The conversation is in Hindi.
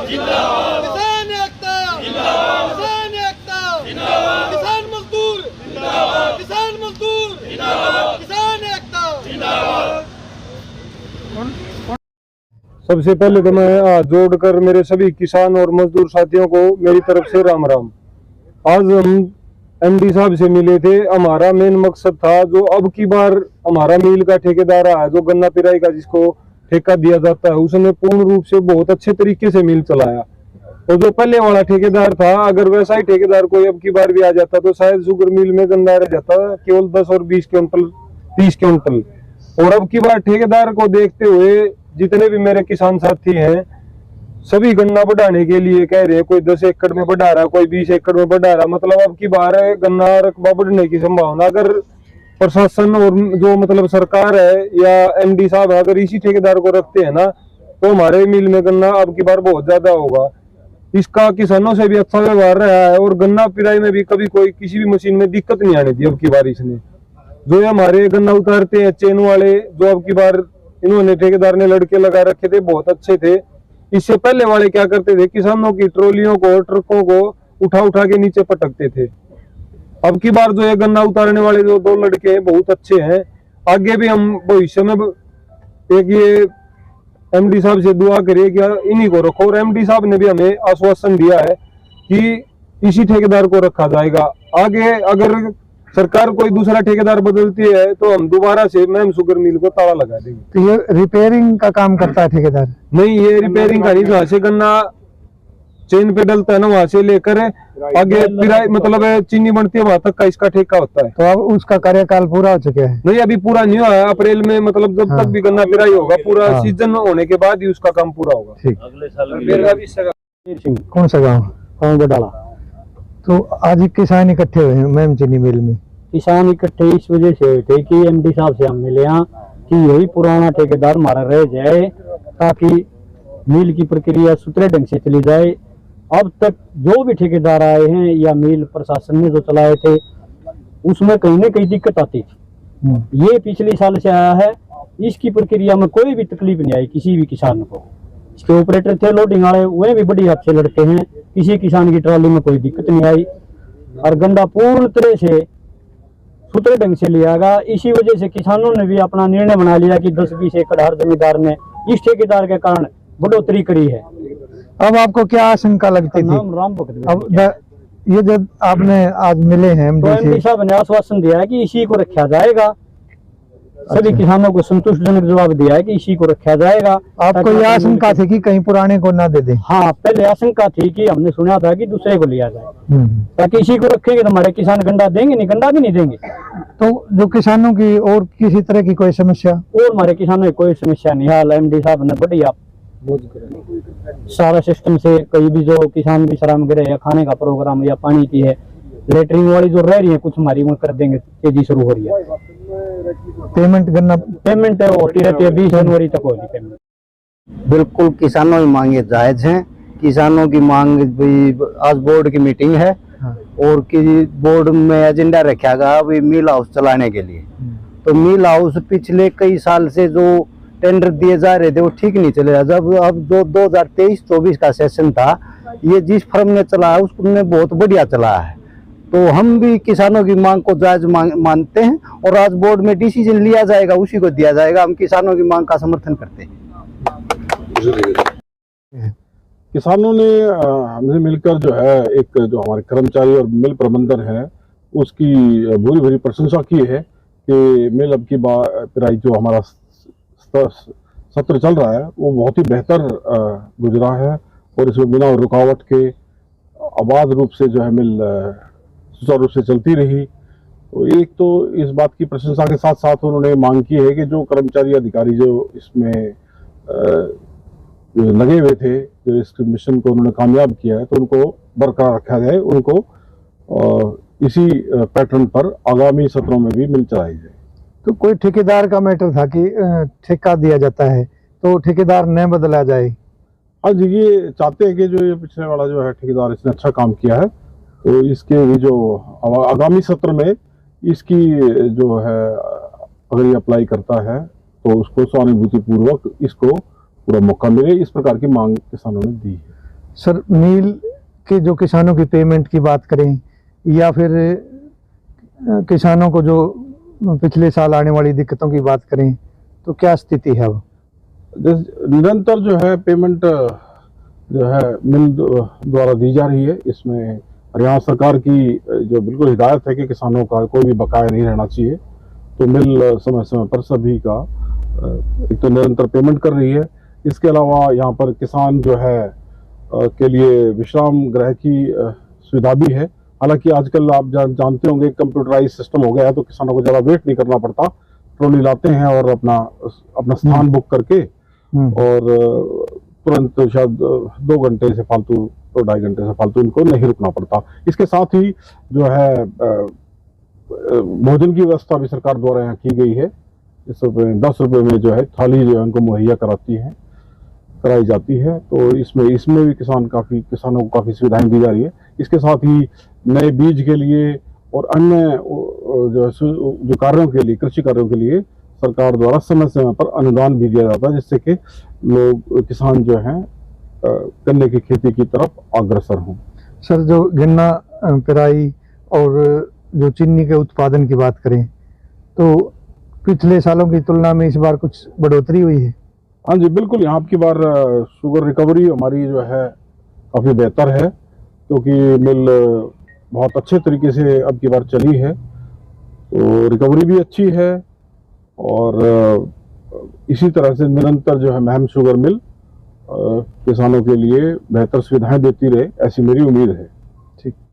किसान एकता जिंदाबाद, किसान एकता जिंदाबाद, किसान मजदूर जिंदाबाद, किसान मजदूर जिंदाबाद, किसान एकता जिंदाबाद। सबसे पहले तो मैं हाथ जोड़कर मेरे सभी किसान और मजदूर साथियों को मेरी तरफ से राम राम। आज हम एमडी साहब से मिले थे। हमारा मेन मकसद था, जो अब की बार हमारा मिल का ठेकेदार है, जो गन्ना पिराई का जिसको ठेका दिया जाता है, उसने पूर्ण रूप से बहुत अच्छे तरीके से मिल चलाया। तो जो पहले वाला ठेकेदार था, अगर वैसा ही ठेकेदार कोई अब की बार भी आ जाता तो शायद शुगर मिल में गन्ना रह जाता केवल 10 और 20 क्विंटल 30 क्विंटल। और अब की बार ठेकेदार को देखते हुए जितने भी मेरे किसान साथी हैं, सभी गन्ना बढ़ाने के लिए कह रहे हैं। कोई 10 एकड़ में बढ़ा रहा, कोई 20 एकड़ में बढ़ा रहा। मतलब अब की बार गन्ना रकबा बढ़ने की संभावना, अगर प्रशासन और जो मतलब सरकार है या एमडी साहब अगर इसी ठेकेदार को रखते हैं ना, तो हमारे मिल में गन्ना अब की बार बहुत ज्यादा होगा। इसका किसानों से भी अच्छा व्यवहार रहा है और गन्ना पिराई में भी कभी कोई किसी भी मशीन में दिक्कत नहीं आने दी अब की बार इसने। जो हमारे गन्ना उतारते हैं चेन वाले, जो अब की बार इन्होंने ठेकेदार ने लड़के लगा रखे थे, बहुत अच्छे थे। इससे पहले वाले क्या करते थे, किसानों की ट्रॉलियों को ट्रकों को उठा उठा के नीचे पटकते थे। अब की बार जो ये गन्ना उतारने वाले जो 2 लड़के हैं बहुत अच्छे हैं। आगे भी हम भविष्य में एक ये एमडी साहब से दुआ करिए कि इन्हीं को रखो। और एमडी साहब ने भी हमें आश्वासन दिया है कि इसी ठेकेदार को रखा जाएगा। आगे अगर सरकार कोई दूसरा ठेकेदार बदलती है तो हम दोबारा से मैम शुगर मिल को ताला लगा देंगे। तो ये रिपेयरिंग का काम करता है ठेकेदार? नहीं, ये रिपेयरिंग का नहीं, जहाँ से गन्ना चेन पे डलता है ना, वहां से लेकर आगे पिराई मतलब चीनी बनती है वहां तक का इसका ठेका होता है। तो अब उसका कार्यकाल पूरा हो चुका है? नहीं, अभी पूरा नहीं हुआ है। अप्रैल में मतलब जब तक भी गन्ना पिराई होगा, पूरा सीजन होने के बाद ही उसका काम पूरा होगा। ठीक। अगले साल कौन सा गाँव? बडाला। तो आज किसान इकट्ठे हुए हैं मैम चीनी मिल में? किसान इकट्ठे इस वजह से हुए थे कि एमडी साहब से हम मिले यहाँ कि यही पुराना ठेकेदार हमारा रह जाए, ताकि मिल की प्रक्रिया सुथरे ढंग से चली जाए। अब तक जो भी ठेकेदार आए हैं या मिल प्रशासन ने जो चलाए थे, उसमें कहीं न कहीं दिक्कत आती थी। ये पिछले साल से आया है, इसकी प्रक्रिया में कोई भी तकलीफ नहीं आई किसी भी किसान को। इसके ऑपरेटर थे लोडिंग वाले, वे भी बड़ी अच्छे लड़के हैं, किसी किसान की ट्रॉली में कोई दिक्कत नहीं आई और गन्ना पूर्ण तरह से सुथरे ढंग से लिया गया। इसी वजह से किसानों ने भी अपना निर्णय बना लिया कि 10-20 एकड़ हर जमींदार ने इस ठेकेदार के कारण बढ़ोतरी करी है। अब आपको क्या आशंका लगती थी? राम भक्त। अब ये जब आपने आज मिले हैं तो एमडी साहब ने आश्वासन दिया है कि इसी को रखा जाएगा। सभी किसानों को संतुष्टजनक जवाब दिया है कि इसी को रखा जाएगा। आपको यह आशंका थी कि कहीं पुराने को ना दे दें? हाँ, पहले आशंका थी कि हमने सुना था कि दूसरे को लिया जाए, ताकि इसी को रखेंगे तो हमारे किसान गन्ना देंगे नहीं, गन्ना भी नहीं देंगे। तो जो किसानों की और किसी तरह की कोई समस्या? और हमारे किसानों की कोई समस्या नहीं। हाल एमडी साहब ने बढ़िया सारा सिस्टम से, कहीं भी जो किसान भी शराब गिरे या खाने का प्रोग्राम या पानी की है, लेटरिन वाली जो रह रही है कुछ हमारी वो कर देंगे, तेजी शुरू हो रही है। पेमेंट है होती रहती है, 20 जनवरी तक होगी पेमेंट। बिल्कुल किसानों की मांगे जायज हैं। किसानों की मांग भी, आज बोर्ड की मीटिंग है और कि बोर्ड में एजेंडा रखा गया भी मिल हाउस चलाने के लिए। तो मिल हाउस पिछले कई साल से जो टेंडर दिए जा रहे थे वो ठीक नहीं चले। जब अब जो 2023-24 का सेशन था, ये जिस फर्म ने चलाया उसने बहुत बढ़िया चलाया है। तो हम भी किसानों की मांग को जायज मानते हैं और आज बोर्ड में डिसीजन लिया जाएगा, उसी को दिया जाएगा। हम किसानों की मांग का समर्थन करते हैं। किसानों ने हमसे मिलकर जो है, एक जो हमारे कर्मचारी और मिल प्रबंधन है उसकी भूरी भूरी प्रशंसा की है कि मिल अब की पिराई जो हमारा सत्र चल रहा है वो बहुत ही बेहतर गुजरा है और इसमें बिना रुकावट के आबाद रूप से जो है मिल सुचारू रूप से चलती रही। तो एक तो इस बात की प्रशंसा के साथ साथ उन्होंने मांग की है कि जो कर्मचारी अधिकारी जो इसमें लगे हुए थे, जो इस मिशन को उन्होंने कामयाब किया है, तो उनको बरकरार रखा जाए, उनको इसी पैटर्न पर आगामी सत्रों में भी मिल चलाई जाए। तो कोई ठेकेदार का मैटर था कि ठेका दिया जाता है तो ठेकेदार न बदला जाए? आज ये चाहते हैं कि जो ये पिछले वाला जो है ठेकेदार, इसने अच्छा काम किया है, तो इसके भी जो आगामी सत्र में इसकी जो है अगर ये अप्लाई करता है तो उसको सहानुभूति पूर्वक इसको पूरा मौका मिले, इस प्रकार की मांग किसानों ने दी है। सर मिल के जो किसानों की पेमेंट की बात करें या फिर किसानों को जो पिछले साल आने वाली दिक्कतों की बात करें तो क्या स्थिति है अब? निरंतर जो है पेमेंट जो है मिल द्वारा दी जा रही है। इसमें हरियाणा सरकार की जो बिल्कुल हिदायत है कि किसानों का कोई भी बकाया नहीं रहना चाहिए, तो मिल समय समय पर सभी का एक तो निरंतर पेमेंट कर रही है। इसके अलावा यहाँ पर किसान जो है के लिए विश्राम गृह की सुविधा भी है। हालांकि आजकल आप जानते होंगे कंप्यूटराइज सिस्टम हो गया है, तो किसानों को ज़्यादा वेट नहीं करना पड़ता, ट्रॉली लाते हैं और अपना स्थान बुक करके और तुरंत शायद 2 घंटे से फालतू तो 2.5 घंटे से फालतू इनको नहीं रुकना पड़ता। इसके साथ ही जो है भोजन की व्यवस्था भी सरकार द्वारा यहाँ की गई है। इस 10 रुपये में जो है थाली जो है उनको मुहैया कराई जाती है। तो इसमें भी किसानों को काफ़ी सुविधाएं दी जा रही है। इसके साथ ही नए बीज के लिए और अन्य जो कार्यों के लिए, कृषि कार्यों के लिए सरकार द्वारा समय समय पर अनुदान भी दिया जाता है, जिससे कि किसान जो हैं गन्ने की खेती की तरफ अग्रसर हों। सर जो गन्ना पेराई और जो चीनी के उत्पादन की बात करें तो पिछले सालों की तुलना में इस बार कुछ बढ़ोतरी हुई है? हाँ जी बिल्कुल, यहाँ की बार शुगर रिकवरी हमारी जो है काफ़ी बेहतर है, क्योंकि मिल बहुत अच्छे तरीके से अब की बार चली है, तो रिकवरी भी अच्छी है। और इसी तरह से निरंतर जो है महम शुगर मिल किसानों के लिए बेहतर सुविधाएं देती रहे, ऐसी मेरी उम्मीद है।